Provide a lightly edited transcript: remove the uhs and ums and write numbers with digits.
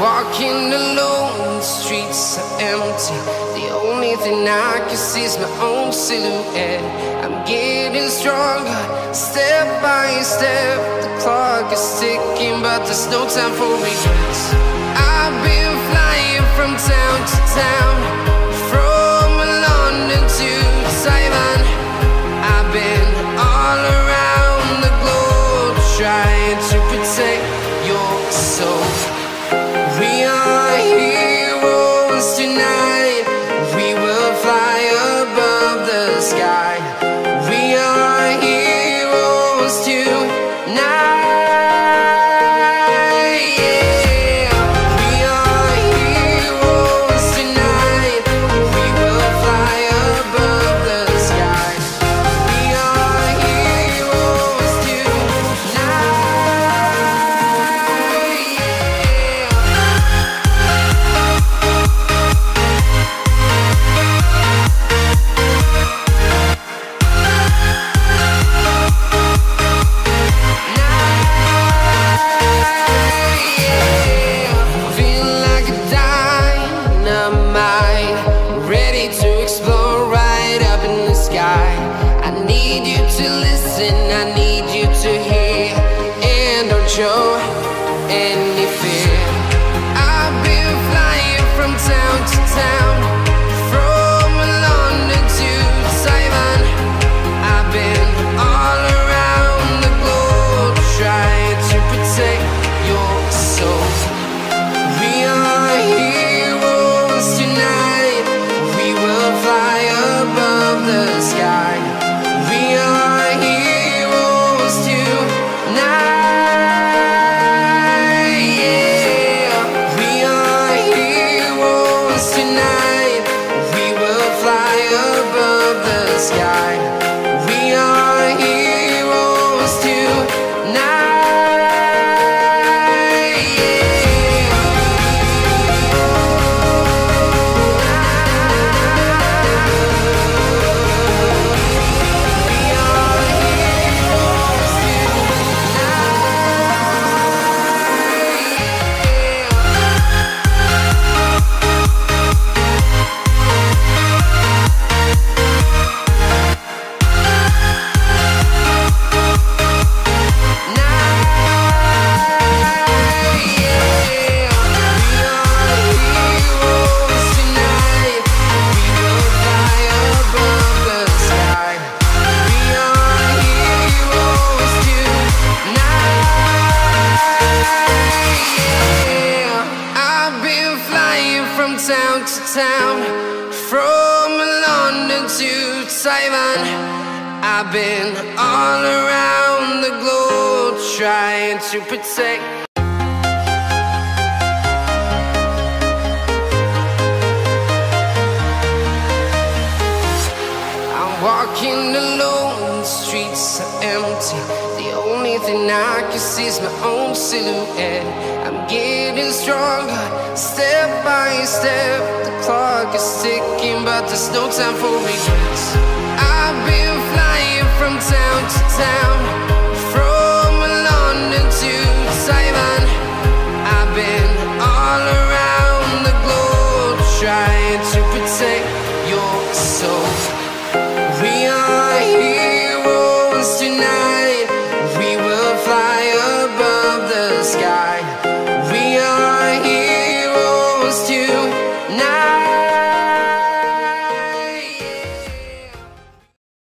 Walking alone, the streets are empty. The only thing I can see is my own silhouette. I'm getting stronger, step by step. The clock is ticking, but there's no time for regrets. I've been flying from town to town, from London to Taiwan. I've been all around the globe, trying to protect your soul. We are heroes tonight. We will fly above the sky. We are heroes tonight. Yeah. We are heroes tonight. We will fly above the sky. We are heroes tonight. Show any fear. I've been flying from town to town, from London to Taiwan. I've been all around the globe, trying to protect your soul. We are heroes tonight. We will fly above the sky. We are heroes tonight. Town to town, from London to Taiwan. I've been all around the globe, trying to protect. I'm walking alone, the streets are empty. The only thing I can see is my own silhouette. I'm getting stronger, step by step. The clock is ticking, but there's no time for regrets. I've been flying from town to town, from London to Taiwan. I've been all around the globe, trying to protect your soul. We are heroes tonight. We will fly above the sky. We are heroes tonight.